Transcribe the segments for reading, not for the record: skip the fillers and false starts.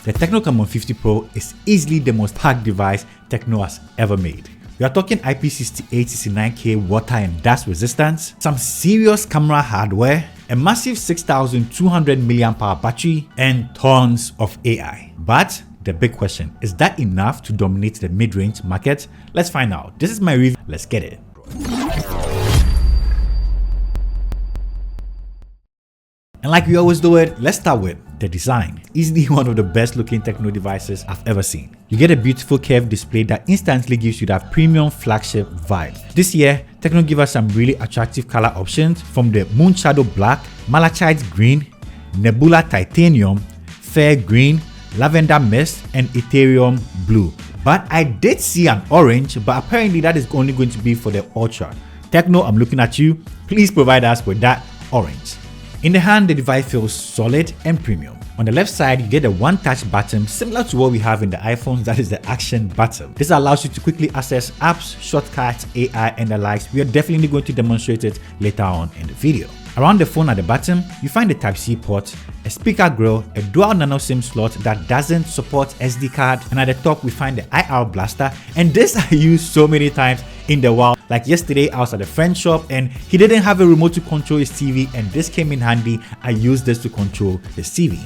the TECNO Camon 50 Pro is easily the most packed device TECNO has ever made. We are talking IP68 69K water and dust resistance, some serious camera hardware, a massive 6200 mAh battery, and tons of AI. But the big question, is that enough to dominate the mid-range market? Let's find out. This is my review. Let's get it. And like we always do it, let's start with the design. Easily one of the best looking TECNO devices I've ever seen. You get a beautiful curved display that instantly gives you that premium flagship vibe. This year, TECNO give us some really attractive color options from the Moonshadow Black, Malachite Green, Nebula Titanium, Fair Green, Lavender Mist, and Ethereum Blue. But I did see an orange, but apparently that is only going to be for the Ultra. TECNO, I'm looking at you. Please provide us with that orange. In the hand, the device feels solid and premium. On the left side, you get a one-touch button similar to what we have in the iPhones, that is the action button. This allows you to quickly access apps, shortcuts, AI, and the likes. We are definitely going to demonstrate it later on in the video. Around the phone at the bottom, you find the Type-C port, a speaker grill, a dual nano SIM slot that doesn't support SD card, and at the top we find the IR blaster, and this I use so many times in the wild. Like yesterday, I was at a friend's shop and he didn't have a remote to control his TV, and this came in handy. I used this to control his TV.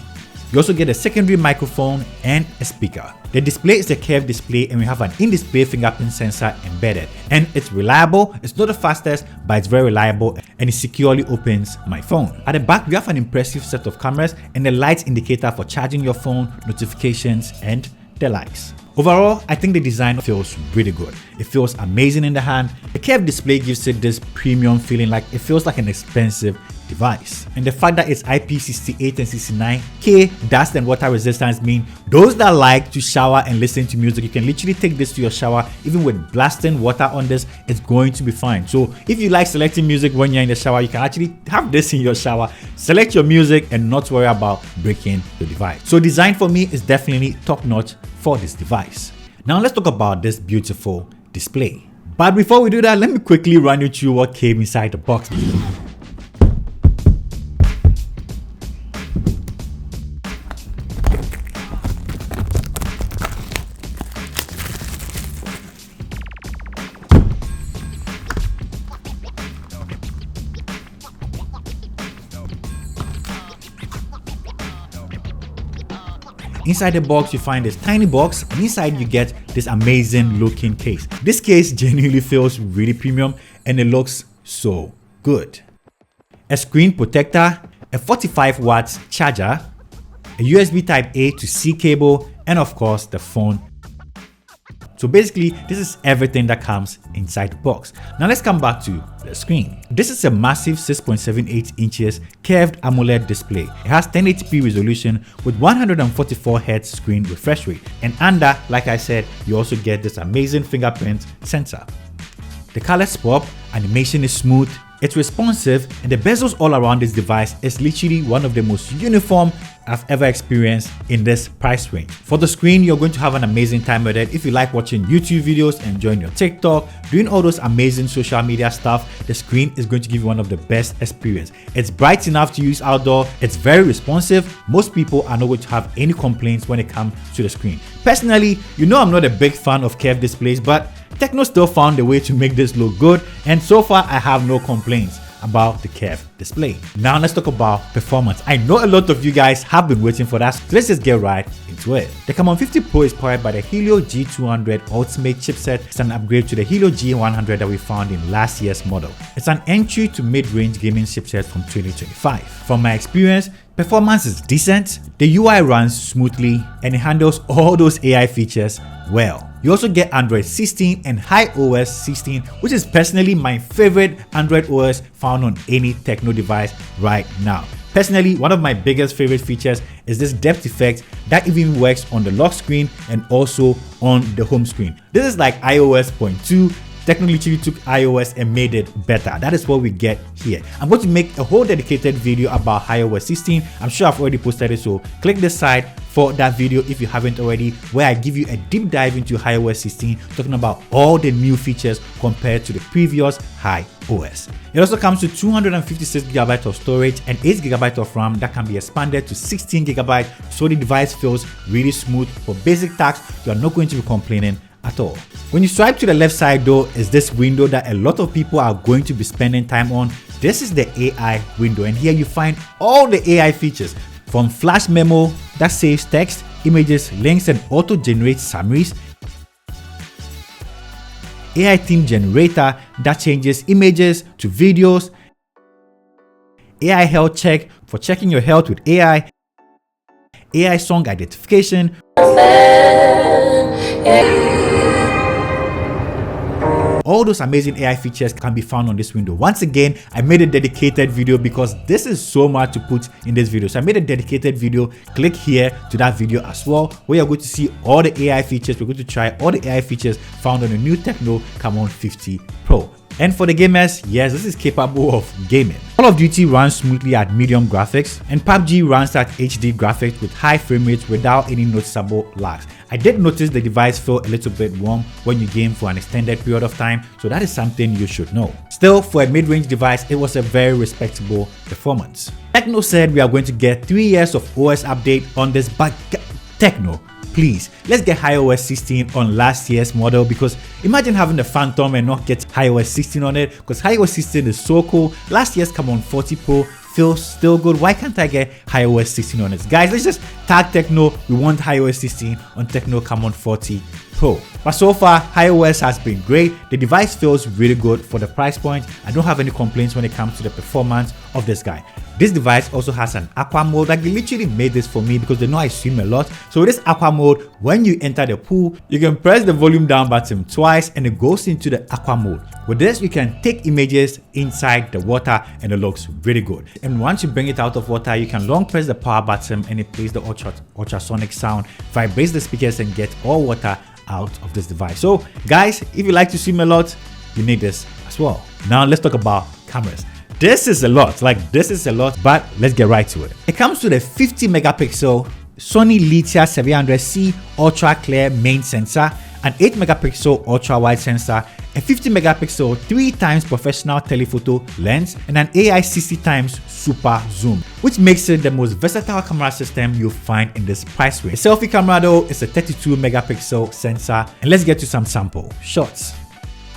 You also get a secondary microphone and a speaker. The display is a curved display and we have an in-display fingerprint sensor embedded. And it's reliable. It's not the fastest, but it's very reliable and it securely opens my phone. At the back, we have an impressive set of cameras and a light indicator for charging your phone, notifications, and the likes. Overall, I think the design feels really good. It feels amazing in the hand. The curved display gives it this premium feeling, like it feels like an expensive device. And the fact that it's IP68 and 69K dust and water resistance mean those that like to shower and listen to music, you can literally take this to your shower. Even with blasting water on this, it's going to be fine. So if you like selecting music when you're in the shower, you can actually have this in your shower, select your music and not worry about breaking the device. So design for me is definitely top notch for this device. Now let's talk about this beautiful display. But before we do that, let me quickly run you through what came inside the box. Inside the box, you find this tiny box, and inside you get this amazing looking case. This case genuinely feels really premium and it looks so good. A screen protector, a 45 watts charger, a USB type A to C cable, and of course the phone. So basically, this is everything that comes inside the box. Now let's come back to the screen. This is a massive 6.78 inches curved AMOLED display. It has 1080p resolution with 144 Hz screen refresh rate. And under, like I said, you also get this amazing fingerprint sensor. The colors pop, animation is smooth, it's responsive, and the bezels all around this device is literally one of the most uniform I've ever experienced in this price range. For the screen, you're going to have an amazing time with it. If you like watching YouTube videos, enjoying your TikTok, doing all those amazing social media stuff, the screen is going to give you one of the best experience. It's bright enough to use outdoor, it's very responsive. Most people are not going to have any complaints when it comes to the screen. Personally, you know I'm not a big fan of curved displays, but TECNO still found a way to make this look good, and so far I have no complaints about the curved display. Now let's talk about performance. I know a lot of you guys have been waiting for that, so let's just get right into it. The Camon 50 Pro is powered by the Helio G200 Ultimate chipset. It's an upgrade to the Helio G100 that we found in last year's model. It's an entry to mid-range gaming chipset from 2025. From my experience, performance is decent, the UI runs smoothly, and it handles all those AI features well. You also get Android 16 and iOS 16, which is personally my favorite Android OS found on any TECNO device right now. Personally, one of my biggest favorite features is this depth effect that even works on the lock screen and also on the home screen. This is like iOS 0.2. TECNO literally took iOS and made it better. That is what we get here. I'm going to make a whole dedicated video about iOS 16. I'm sure I've already posted it, so click this side, for that video if you haven't already, where I give you a deep dive into iOS 16, talking about all the new features compared to the previous iOS. It also comes with 256GB of storage and 8GB of RAM that can be expanded to 16GB, so the device feels really smooth. For basic tasks, you are not going to be complaining at all. When you swipe to the left side though, is this window that a lot of people are going to be spending time on. This is the AI window, and here you find all the AI features, from flash memo that saves text, images, links, and auto generates summaries, AI theme generator that changes images to videos, AI health check for checking your health with AI song identification, all those amazing AI features can be found on this window. Once again, I made a dedicated video because this is so much to put in this video. So I made a dedicated video. Click here to that video as well, where you're going to see all the AI features. We're going to try all the AI features found on the new TECNO Camon 50 Pro. And for the gamers, yes, this is capable of gaming. Call of Duty runs smoothly at medium graphics, and PUBG runs at HD graphics with high frame rates without any noticeable lags. I did notice the device felt a little bit warm when you game for an extended period of time, so that is something you should know. Still, for a mid-range device, it was a very respectable performance. TECNO said we are going to get 3 years of OS update on this, but TECNO, please, let's get iOS 16 on last year's model, because imagine having the Phantom and not get iOS 16 on it, because iOS 16 is so cool. Last year's Camon 40 Pro feels still good. Why can't I get iOS 16 on it? Guys, let's just tag TECNO. We want iOS 16 on TECNO Camon 40 Pro. But so far, iOS has been great. The device feels really good for the price point. I don't have any complaints when it comes to the performance of this guy. This device also has an Aqua mode. Like, they literally made this for me because they know I swim a lot. So with this Aqua mode, when you enter the pool, you can press the volume down button twice and it goes into the Aqua mode. With this, you can take images inside the water and it looks really good. And once you bring it out of water, you can long press the power button and it plays the ultrasonic sound, vibrates the speakers, and get all water out of this device. So guys, if you like to swim a lot, you need this as well. Now let's talk about cameras. This is a lot, but let's get right to it. It comes with a 50 megapixel Sony Litia 700C ultra clear main sensor, an 8 megapixel ultra wide sensor, a 50 megapixel 3x professional telephoto lens, and an AI 60x super zoom, which makes it the most versatile camera system you'll find in this price range. The selfie camera though is a 32 megapixel sensor, and let's get to some sample shots.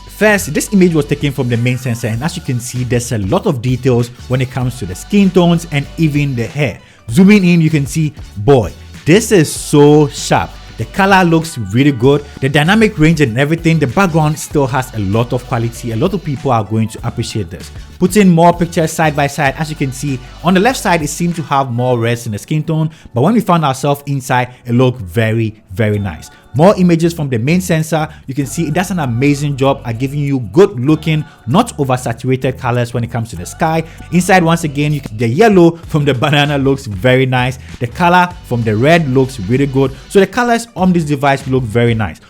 First, this image was taken from the main sensor, and as you can see, there's a lot of details when it comes to the skin tones and even the hair. Zooming in, you can see, boy, this is so sharp. The color looks really good. The dynamic range and everything, the background still has a lot of quality. A lot of people are going to appreciate this. Putting more pictures side by side, as you can see, on the left side, it seemed to have more reds in the skin tone, but when we found ourselves inside, it looked very, very nice. More images from the main sensor. You can see it does an amazing job at giving you good looking, not oversaturated colors when it comes to the sky. Inside, once again, the yellow from the banana looks very nice. The color from the red looks really good. So the colors on this device look very nice.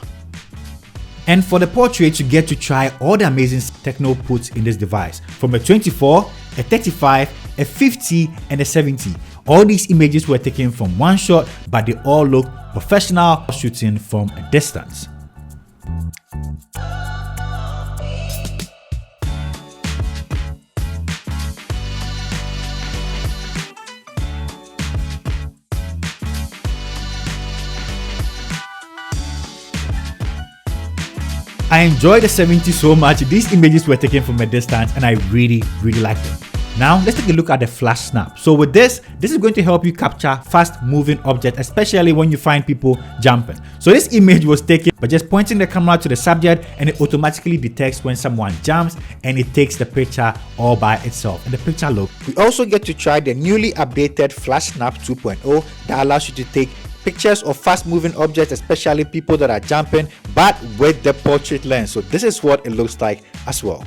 And for the portrait, you get to try all the amazing TECNO puts in this device, from a 24, a 35, a 50, and a 70. All these images were taken from one shot, but they all look professional shooting from a distance. I enjoyed the 70 so much. These images were taken from a distance and I really like them. Now let's take a look at the flash snap. So with this is going to help you capture fast moving objects, especially when you find people jumping. So this image was taken by just pointing the camera to the subject, and it automatically detects when someone jumps and it takes the picture all by itself, and the picture looks. We also get to try the newly updated Flash Snap 2.0 that allows you to take pictures of fast moving objects, especially people that are jumping, but with the portrait lens. So this is what it looks like as well.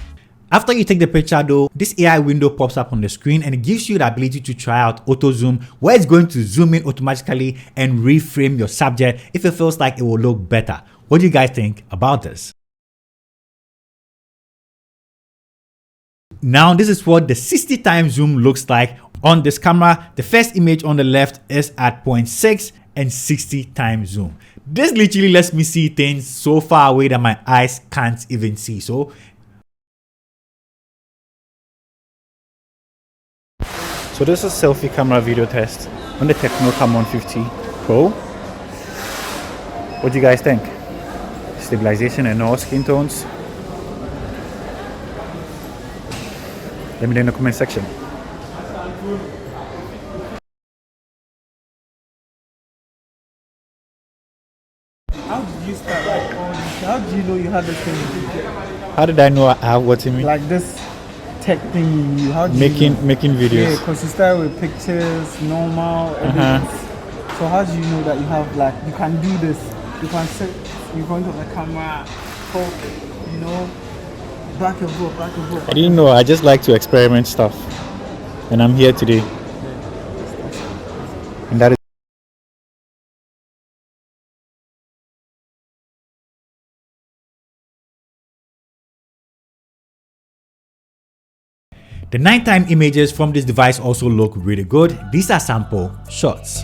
After you take the picture though, this AI window pops up on the screen and it gives you the ability to try out auto zoom, where it's going to zoom in automatically and reframe your subject if it feels like it will look better. What do you guys think about this? Now this is what the 60x zoom looks like on this camera. The first image on the left is at 0.6 and 60 times zoom. This literally lets me see things so far away that my eyes can't even see. So this is selfie camera video test on the TECNO Camon 50 Pro. What do you guys think? Stabilization and all skin tones? Let me know in the comment section. How did you start like all this? How did you know you had this thing? How did I know I have what in me? Like this tech thing you how did Making videos. Yeah, because you started with pictures, normal, everything. So how do you know that you have like you can do this? You can sit in front of the camera, talk, you know, back and forth, back and forth. I didn't know. I just like to experiment stuff, and I'm here today. And that is. The nighttime images from this device also look really good. These are sample shots.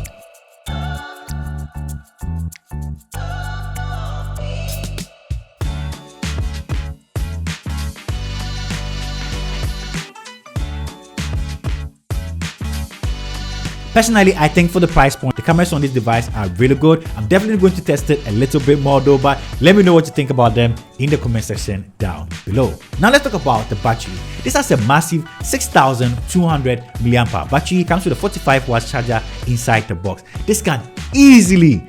Personally, I think for the price point, the cameras on this device are really good. I'm definitely going to test it a little bit more though, but let me know what you think about them in the comment section down below. Now let's talk about the battery. This has a massive 6200 mAh battery. It comes with a 45 watt charger inside the box. This can easily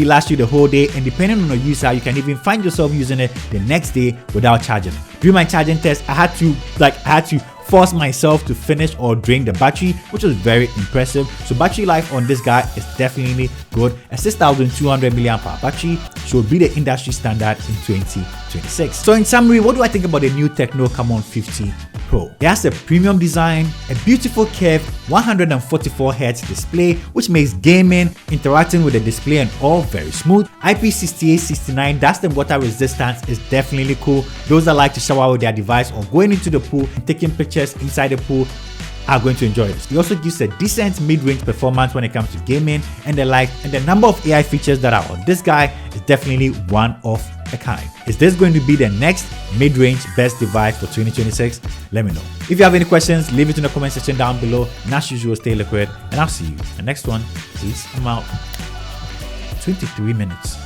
last you the whole day, and depending on your user, you can even find yourself using it the next day without charging. During my charging test, I had to force myself to finish or drain the battery, which was very impressive. So battery life on this guy is definitely good. A 6200 mAh battery should be the industry standard in 2026. So in summary, what do I think about the new TECNO Camon 50 Pro? It has a premium design, a beautiful curved 144Hz display, which makes gaming, interacting with the display and all very smooth. IP68-69 dust and water resistance is definitely cool. Those that like to shower with their device or going into the pool and taking pictures inside the pool are going to enjoy this. It also gives a decent mid-range performance when it comes to gaming and the like, and the number of AI features that are on this guy is definitely one of a kind. Is this going to be the next mid-range best device for 2026? Let me know. If you have any questions, leave it in the comment section down below. And as usual, stay liquid, and I'll see you in the next one. Peace. I'm out. 23 minutes.